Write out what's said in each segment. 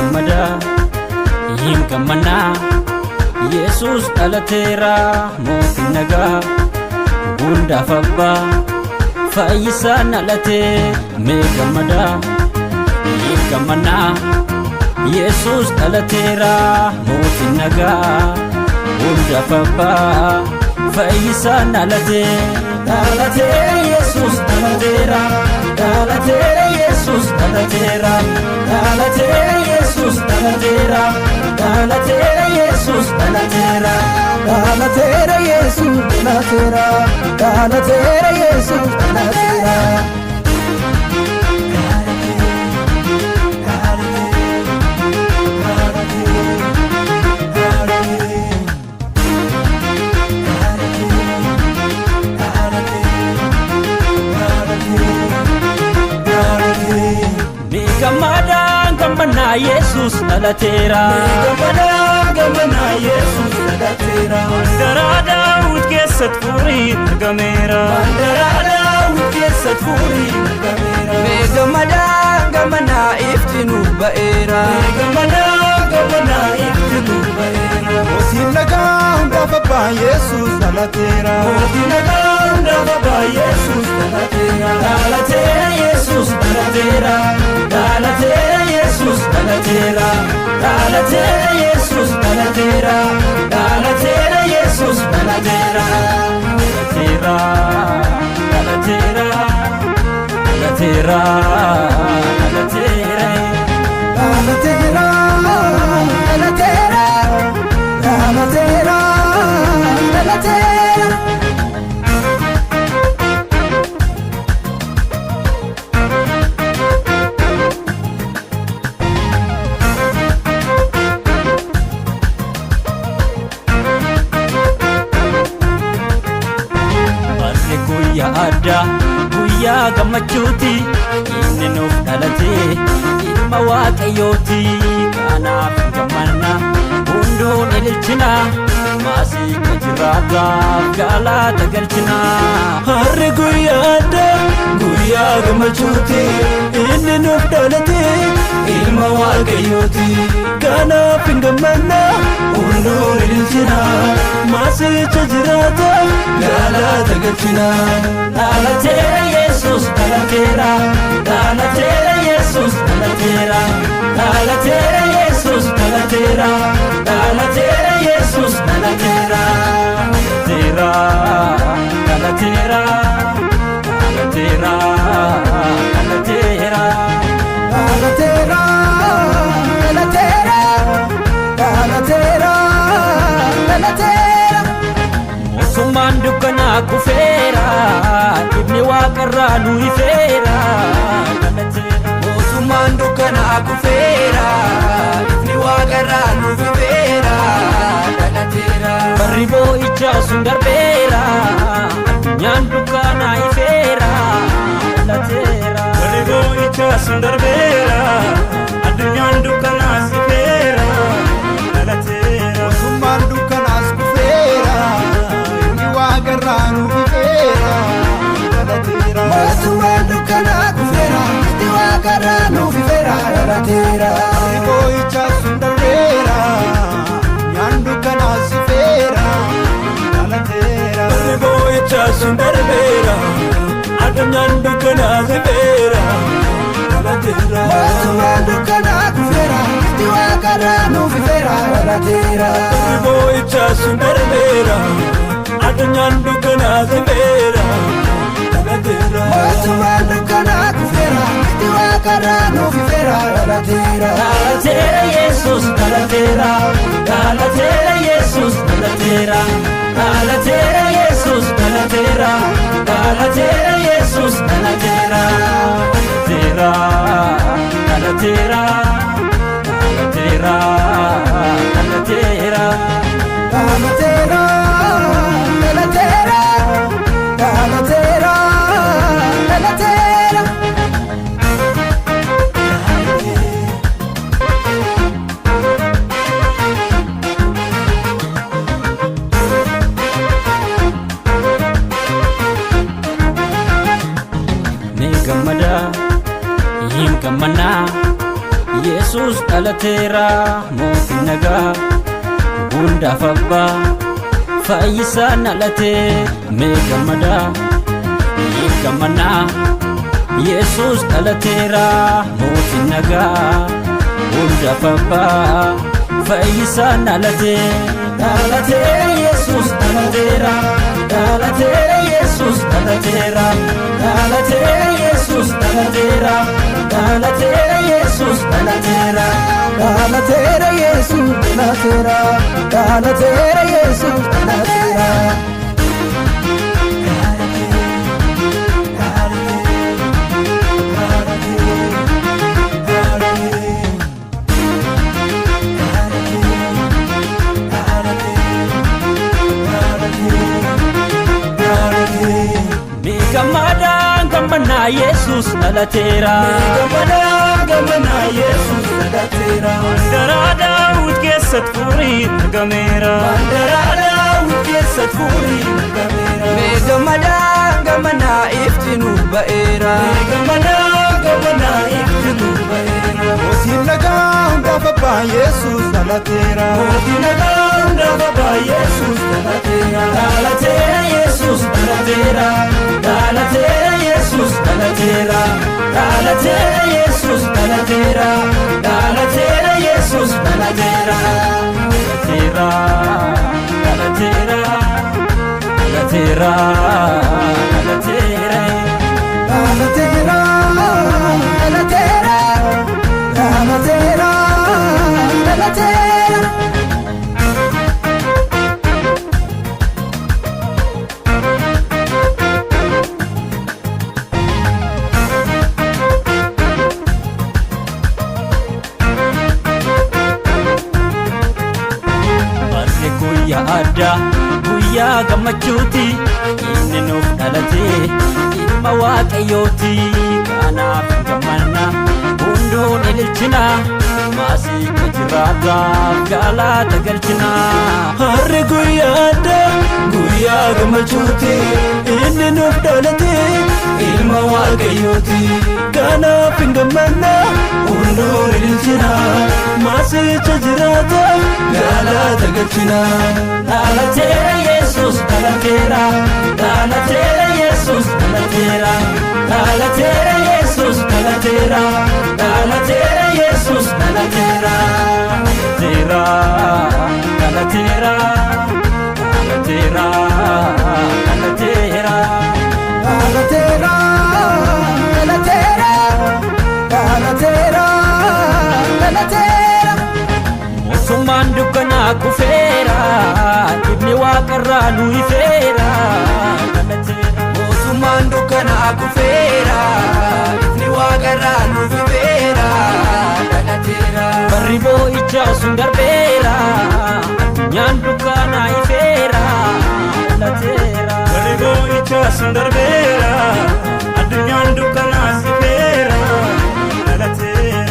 gammada hin gammanna Yesus dhalateera mootiin nagaa hundaaf abbaa fayyisaan dhalate mee gammada hin gammanna Yesus dhalateera mootiin nagaa hundaaf abbaa fayyisaan dhalate dhalateera Yesus dhalateera dhalateera Yesus dhalateera dhalateera Yesus dhalateera dhalateera Yesus dhalateera dhalateera Yesus dhalateera dhalateera Yesus dhalateera Gamana Yesus dhalateera gamana Yesus dhalateera Mandara Daawit keessatti furii argameera Mandara Daawit keessatti furii argameera gamana iftinu ba'eera gamana iftinu ba'eera mootiin nagaa hundaaf abbaa Yesus dhalateera mootiin nagaa hundaaf abbaa Yesus dhalateera dhalateera Yesus dhalateera dhalateera Yesus dhalateera dhalateera Yesus dhalateera dhalateera Yesus dhalateera dhalateera dhalateera dhalateera dhalateera dhalateera dhalateera dhalateera guyyaa gammachuuti inni nuuf dhalate ilma waaqayyooti kanaaf gammanna hunduun ililchina maasiika jiraataaf galata galchina harri guyyaa gammachuuti inni nuuf dhalate ilma waaqayyooti kanaaf gammanna hunduun ililchina maasiika jiraataaf galata galchina dhalateera Yesus dhalateera dhalateera Yesus dhalateera dhalateera Yesus dhalateera dhalateera Yesus dhalateera dhalateera dhalateera dhalateera dhalateera dhalateera dhalateera dhalateera mootummaan dukkanaa kufeera ibni waaqarraa nu ifeera mootummaan dukkanaa kufeera ibni waaqarraa nu ifeera barri boo'ichaa sun darbeera addunyaan dukkanaa ifeera barri boo'ichaa sun darbeera addunyaan dukkanaa ifeera mootummaan dukkanaas kufeera ibni waaqarraa nu ifeera mootummaan dukkanaa kufeera ibni waaqarraa nu ifeera dhalateera barri boo'ichaa sun darbeera addunyaan dukkanaas ifeera dhalateera barri boo'ichaa sun darbeera addunyaan dukkanaas ifeera dhalateera mootummaan dukkanaa kufeera ibni waaqarraa nu ifeera dhalateera barri boo'ichaa sun darbeera addunyaan dukkanaas ifeera mootummaan dukkanaa kufeera ibni waaqarraa nu ifeera dhalateera dhalateera Yesus dhalateera dhalateera Yesus dhalateera dhalateera Yesus dhalateera dhalateera Yesus dhalateera dhalateera dhalateera dhalateera dhalateera dhalateera dhalateera dhalateera dhalateera gammada hin gammanna Yesus dhalateera mootiin nagaa hundaaf abbaa fayyisaan dhalatee mee gammadaa gammanaa Yesus dhalateera mootiin nagaa hundaaf abbaa fayyisaan dhalatee dhalateera Yesus dhalateera dhalateera Yesus dhalateera dhalateera Yesus dhalateera dhalateera Yesus dhalateera dhalateera Yesus dhalateera dhalateera Yesus dhalateera Gamana Yesus dhalateera gamana Yesus dhalateera Mandara Daawit keessatti furii argameera Mandara Daawit keessatti furii argameera gamana ifti nu ba'eera gamana ifti nu ba'eera mootiin nagaa hundaaf abbaa Yesus dhalateera mootiin nagaa hundaaf abbaa Yesus dhalateera dhalateera Yesus dhalateera dhalateera Yesus dhalateera dhalateera Yesus dhalateera dhalateera Yesus dhalateera dhalateera dhalateera dhalateera dhalateera dhalateera dhalateera dhalateera guyyaa gammachuuti inni nuuf dhalatee ilma waaqayyooti kanaaf gammanna hunduun ililchina maasiika jiraataaf galata galchina harri guyyaa gammachuuti inni nuuf dhalatee ilma waaqayyooti kanaaf gammanna hunduun ililchina maasiika jiraataaf galata galchina dhalateera Yesus dhalateera dhalateera Yesus dhalateera dhalateera Yesus dhalateera dhalateera Yesus dhalateera dhalateera dhalateera dhalateera dhalateera dhalateera dhalateera dhalateera mootummaan dukkanaa kufeera ibni waaqarraa nu ifeera mootummaan dukkanaa kufeera ibni waaqarraa nu ifeera barri boo'ichaa sun darbeera addunyaan dukkanaa ifeera barri boo'ichaa sun darbeera addunyaan dukkanaa ifeera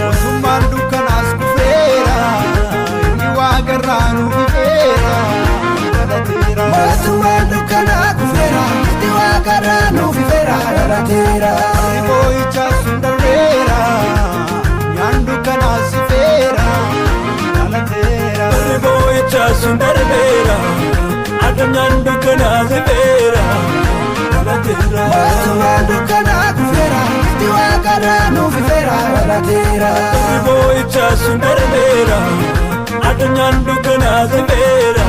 mootummaan dukkanaas kufeera ibni waaqarraa nu ifeera mootummaan dukkanaa kufeera ibni waaqarraa nu ifeera dhalateera barri boo'ichaa sun darbeera addunyaan dukkanaas ifeera dhalateera barri boo'ichaa sun darbeera addunyaan dukkanaa ifeera dhalateera mootummaan dukkanaa kufeera ibni waaqarraa nu ifeera dhalateera barri boo'ichaa sun darbeera addunyaan dukkanaa ifeera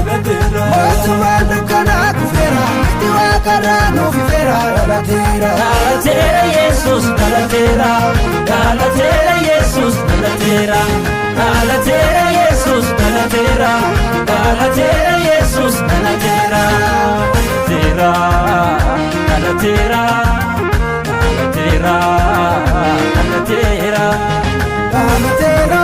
mootummaan dukkanaa kufeera ibni waaqarraa nu ifeera dhalateera dhalateera Yesus dhalateera dhalateera Yesus dhalateera dhalateera Yesus dhalateera dhalateera Yesus dhalateera dhalateera dhalateera dhalateera dhalateera dhalateera